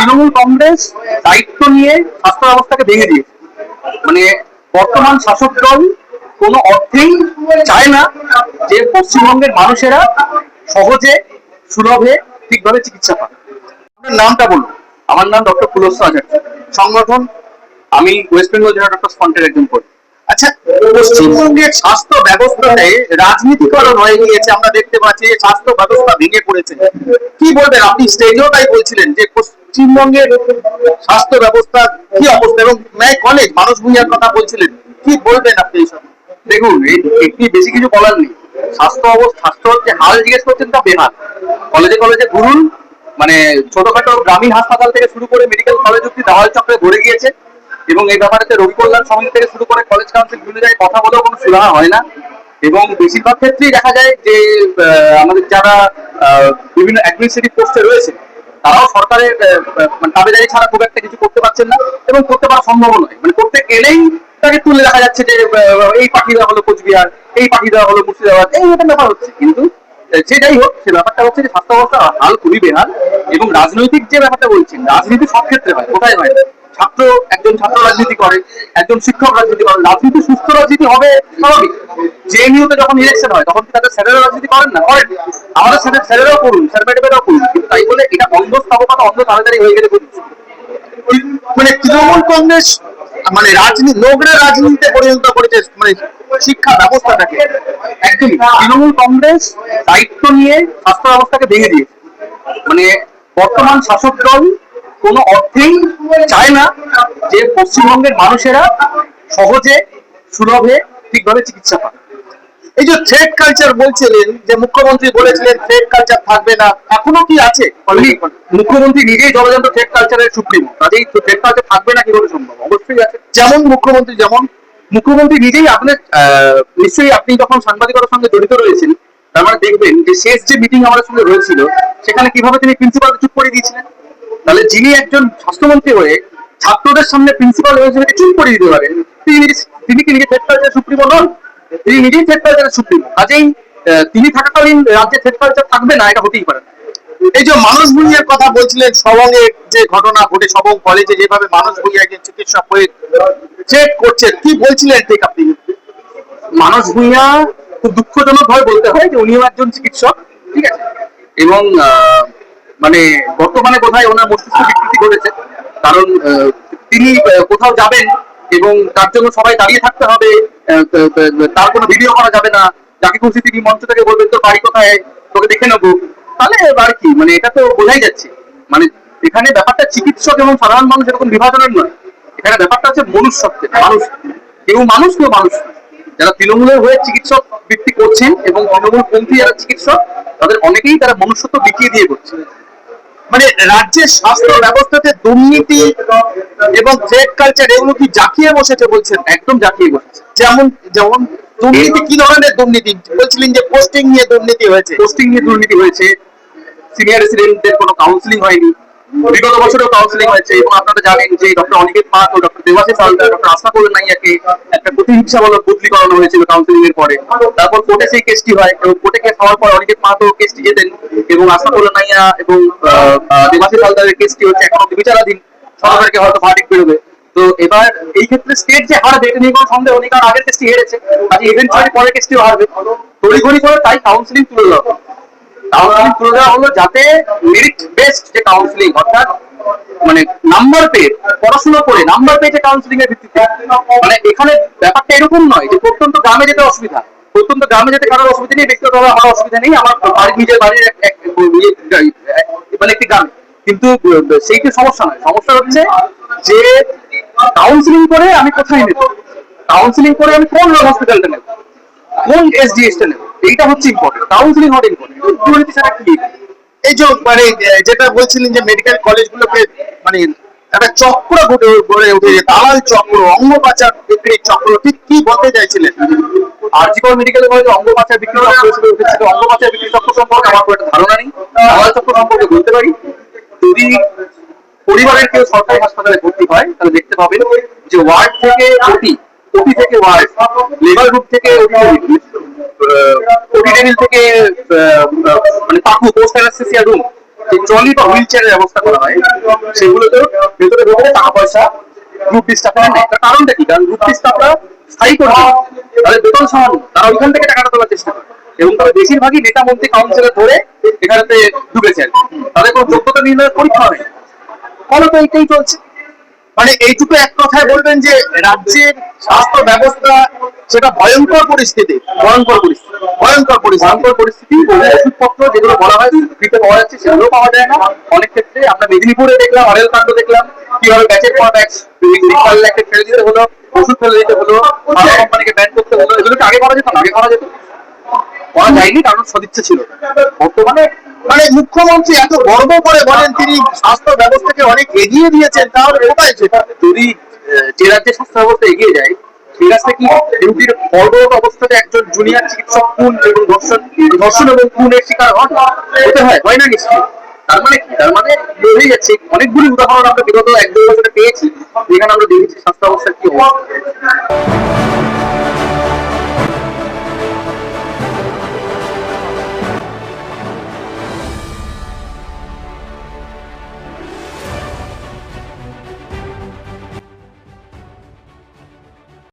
তৃণমূল কংগ্রেস দায়িত্ব নিয়ে স্বাস্থ্য ব্যবস্থাকে ভেঙে দিয়েছে। মানে বর্তমান শাসক দল কোনো অর্থেই চায় না যে পশ্চিমবঙ্গের মানুষেরা সহজে সুলভে ঠিকভাবে চিকিৎসা পায়। আপনার নামটা বলুন। আমার নাম ডক্টর পুলস্ত আচার্য। সংগঠন আমি ওয়েস্ট বেঙ্গল জেলা ডক্টর ফ্রন্টের একজন কর্মী। আচ্ছা, পশ্চিমবঙ্গের স্বাস্থ্য ব্যবস্থাতে রাজনীতিকরণ হয়ে গিয়েছে, আমরা দেখতে পাচ্ছি যে স্বাস্থ্য ব্যবস্থা ভেঙে পড়েছে। কি বলবেন? আপনি স্টেজেও তাই বলছিলেন যে পশ্চিমবঙ্গের স্বাস্থ্য ব্যবস্থা কি অবস্থা, এবং কলেজ মানুষ ভূঁইয়ার কথা বলছিলেন, কি বলবেন আপনি এইসব? দেখুন, একটি বেশি কিছু বলার নেই। স্বাস্থ্য যে হাল জিজ্ঞেস করছেন তা বেহাল। কলেজে কলেজে ঘুরুন, মানে ছোটখাটো গ্রামীণ হাসপাতাল থেকে শুরু করে মেডিকেল কলেজ অব্দি দেওয়াল চক্রে ভরে গিয়েছে, এবং এই ব্যাপারে রোগী কল্যাণ সমিতি থেকে শুরু করে কলেজ কাউন্সিল বিভিন্ন জায়গায় কথা বলেও কোনো সুরাহা হয় না। এবং বেশিরভাগ ক্ষেত্রেই দেখা যায় যে আমাদের যারা বিভিন্ন অ্যাডমিনিস্ট্রেটিভ পোস্টে রয়েছে তারাও সরকারের দাবিদারি ছাড়া খুব একটা কিছু করতে পারছেন না, এবং করতে পারা সম্ভব নয়। মানে করতে গেলেই তাকে তুলে দেখা যাচ্ছে যে এই পাঠিয়ে দেওয়া হলো কোচবিহার, এই পাঠিয়ে দেওয়া হলো মুর্শিদাবাদ, এই রকম ব্যাপার হচ্ছে। কিন্তু সে যাই হোক, সে ব্যাপারটা হচ্ছে যে স্বাস্থ্য ব্যবস্থা হাল খুবই বেহাল। এবং রাজনৈতিক যে ব্যাপারটা বলছেন, রাজনীতি সব ক্ষেত্রে হয়, কোথায় হয়? একজন ছাত্র রাজনীতি করে, একজন শিক্ষক রাজনীতি করে। রাজনীতি সুস্থ রাজনীতি হবে স্বাভাবিক। জেএনইউতে যখন ইলেকশন হয় তখন কি তাদের স্যারেরা রাজনীতি করেন না? করেন। আমাদের স্যারেরাও করুন, স্যার ম্যাডামেরাও করুন, কিন্তু তাই বলে এটা অন্ধ স্থাপকতা, অন্ধ তাড়াতাড়ি হয়ে গেলে মানে তৃণমূল কংগ্রেস মানে রাজনীতি নোংরা রাজনীতিতে পরিণত করেছে মানে শিক্ষা ব্যবস্থাটাকে। একদমই তৃণমূল কংগ্রেস দায়িত্ব নিয়ে স্বাস্থ্য ব্যবস্থাকে ভেঙে দিয়েছে। মানে বর্তমান শাসক দল কোনো অর্থেই চায় না যে পশ্চিমবঙ্গের মানুষেরা সহজে সুলভে ঠিকভাবে চিকিৎসা পায়। এই যে থ্রেড কালচার বলছিলেন, যে মুখ্যমন্ত্রী বলেছিলেন থ্রেড কালচার থাকবে না, এখনো কি আছে? মুখ্যমন্ত্রী নিজেই জলযন্ত্র থ্রেড কালচারের সুপ্রিমো, কাজেই থ্রেড কালচার থাকবে না কি করে সম্ভব? অবশ্যই আছে। যেমন মুখ্যমন্ত্রী নিজেই, আপনার নিশ্চয়ই আপনি যখন সাংবাদিকতার সঙ্গে জড়িত রয়েছেন, তার মানে দেখবেন যে শেষ যে মিটিং আমাদের সঙ্গে হয়েছিল সেখানে কিভাবে তিনি প্রিন্সিপালকে চুপ করে দিয়েছিলেন। তাহলে যিনি একজন স্বাস্থ্যমন্ত্রী হয়ে ছাত্রদের সামনে প্রিন্সিপাল হয়েছে চুপ করে দিতে পারেন, তিনি কি নিজে থ্রেড কালচার সুপ্রিমো নন? তিনি নিজেই থ্রেড কালচারের সুপ্রিমো। কাজেই তিনি থাকাকালীন রাজ্যে থ্রেড কালচার থাকবে না, এটা হতেই পারে না। এই যে মানুষ ভূঁইয়ার কথা বলছিলেন, সবংয়ে যে ঘটনা ঘটে, সবং কলেজে যেভাবে মানুষ ভূঁইয়াকে চিকিৎসক হয়ে চেক করছেন, কি বলছিলেন ঠিক আপনি? মানুষ ভূঁইয়া খুব দুঃখজনক ভাবে বলতে হয় যে উনিও একজন চিকিৎসক, ঠিক আছে, এবং মানে বর্তমানে বোধহয় ওনার মস্তিষ্ক বিকৃতি ঘটেছে। কারণ তিনি কোথাও যাবেন এবং তার জন্য সবাই দাঁড়িয়ে থাকতে হবে, তার কোনো ভিডিও করা যাবে না। যাকে খুশি তিনি মঞ্চ থেকে বলবেন তোর বাড়ি কোথায়, তোকে দেখে নেবো। তাহলে আর কি, মানে এটা তো বোঝাই যাচ্ছে। মানে এখানে ব্যাপারটা চিকিৎসক এবং সাধারণ মানুষ এরকম বিভাজনের নয়, এখানে ব্যাপারটা হচ্ছে মনুষ্যত্বের। মানুষ, কেউ মানুষ কেউ মানুষ। যারা তৃণমূলের হয়ে চিকিৎসক বৃত্তি করছেন এবং তৃণমূল পন্থী যারা চিকিৎসক, তাদের অনেকেই তারা মনুষ্যত্ব বিকিয়ে দিয়ে করছে। মানে রাজ্যের স্বাস্থ্য ব্যবস্থাতে দুর্নীতি এবং থ্রেড কালচার এগুলো কি জাঁকিয়ে বসেছে বলছেন? একদম জাঁকিয়ে বসেছে। যেমন যেমন দুর্নীতি, কি ধরনের দুর্নীতি বলছিলেন? যে পোস্টিং নিয়ে দুর্নীতি হয়েছে, সিনিয়র রেসিডেন্টদের কোনো কাউন্সিলিং হয়নি, বিগত বছরেও কাউন্সিলিং হয়েছে। এবং আপনারা জানেন যে doctor Aniket Mahato, doctor Debashis Haldar, doctor Ashaful নাইয়াকে একটা প্রতিহিংসামূলক বদলি করানো হয়েছিল কাউন্সিলিং এর পরে। তারপর কোর্টে সেই কেসটি হয়, এবং কোর্টে কেস হওয়ার পর অনিকেত মাহাতো কেসটি জেতেন, এবং আশাফুল নাইয়া এবং দেবাশিস হালদারের কেসটি হচ্ছে এখনো বিচারাধীন। সরকারকে হয়তো ভার্ডিক্ট বেরোবে। তো এবার এই ক্ষেত্রে স্টেট যে হারবে এটা নিয়ে কোনো সন্দেহ নেই, কারণ আগের কেসটি হেরেছে, আজ ইভেন্টুয়ালি পরের কেসটিও হারবে। তড়িঘড়ি করে তাই কাউন্সিলিং তুলে দেওয়া হলো, যাতে মেরিট বেসড যে কাউন্সিলিং, অর্থাৎ মানে নাম্বার পেয়ে পড়াশোনা করে নাম্বার পেয়ে যে কাউন্সিলিং এর ভিত্তিতে, মানে এখানে ব্যাপারটা এরকম নয় যে প্রত্যন্ত গ্রামে যেতে অসুবিধা, প্রত্যন্ত গ্রামে যেতে কারোর অসুবিধা নেই, ব্যক্তিগত আমার অসুবিধা নেই, আমার নিজের বাড়ির মানে একটি গ্রামে। কিন্তু সেইটি সমস্যা নয়, সমস্যা হচ্ছে যে কাউন্সিলিং করে আমি কোথায় নেব, কাউন্সিলিং করে আমি কোন হসপিটালটা নেব, কোন এসডিএসটা নেব, এইটা হচ্ছে ইম্পর্টেন্ট। কাউন্সিলিং হওয়া ইম্পর্টেন্ট। দুর্নীতি ছাড়া কি? এই যে মানে যেটা বলছিলেন যে মেডিকেল কলেজগুলোকে মানে একটা চক্র গড়ে উঠেছে, দালাল চক্র, অঙ্গ পাচার বিক্রির চক্র, ঠিক কি বলতে চাইছিলেন? আরজিকর মেডিকেল কলেজে অঙ্গ পাচার বিক্রি চক্র হিসেবে উঠেছিল। অঙ্গ পাচার বিক্রি চক্র সম্পর্কে আমার খুব একটা ধারণা নেই, দালাল চক্র সম্পর্কে বলতে পারি। যদি পরিবারের কেউ সরকারি হাসপাতালে ভর্তি হয় তাহলে দেখতে পাবেন যে ওয়ার্ড থেকে ওটি, ওটি থেকে ওয়ার্ড, লেবার রুম থেকে ওটি টেবিল থেকে মানে পাকু পোস্ট অ্যানেস্থেসিয়া রুম, ট্রলি বা হুইল চেয়ারের ব্যবস্থা করা হয়, সেগুলোতে ভেতরে ঢোকে টাকা পয়সা গ্রুপ ডি স্টাফরা নেয়। তার কারণটা কি? কারণ গ্রুপ ডি স্টাফরা স্থায়ী কর্মী, তাদের বেতন সমান, তারা ওইখান থেকে টাকাটা তোলার চেষ্টা করে, এবং তারা বেশিরভাগই নেতা মন্ত্রী কাউন্সিলর ধরে এখানেতে ঢুকেছে আর কি। তাদের কোনো যোগ্যতা নির্ণয়ের পরীক্ষা হয়, ফলত এইটাই চলছে। মানে এইটুকু এক কথায় বলবেন যে রাজ্যের স্বাস্থ্য ব্যবস্থা সেটা ভয়ঙ্কর পরিস্থিতি, ভয়ঙ্কর পরিস্থিতি, ভয়ঙ্কর পরিস্থিতি। ভয়ঙ্কর পরিস্থিতি। ওষুধপত্র যেগুলো বলা হয় ফ্রিতে পাওয়া যাচ্ছে, সেগুলো পাওয়া যায় না অনেক ক্ষেত্রে। আমরা মেদিনীপুরে দেখলাম, অরেল কাণ্ড দেখলাম, কিভাবে ব্যাচের পর ব্যাচ ফেলে দিতে হলো, ওষুধ ফেলে দিতে হলো, ভালো কোম্পানিকে ব্যান করতে হলো। এগুলোকে আগে করা যেত না, আগে করা যেত, করা যায়নি কারণ সদিচ্ছা ছিল না। বর্তমানে মানে মুখ্যমন্ত্রী এত গর্ব করে বলেন তিনি স্বাস্থ্য ব্যবস্থাকে অনেক এগিয়ে দিয়েছেন, তাহলে কোথায় সেটা? যদি যে রাজ্যের স্বাস্থ্য ব্যবস্থা এগিয়ে যায়, সেই রাস্তা কি ডিউটির বর্বরত অবস্থাতে একজন জুনিয়র চিকিৎসক খুন এবং ধর্ষণ এবং খুনের শিকার হতে হয় না নিশ্চয়ই। তার মানে কি? তার মানে বোঝাই যাচ্ছে, অনেকগুলি উদাহরণ আমরা বিগত 1-2 বছরে পেয়েছি যেখানে আমরা দেখেছি স্বাস্থ্য অবস্থার কি অবস্থা।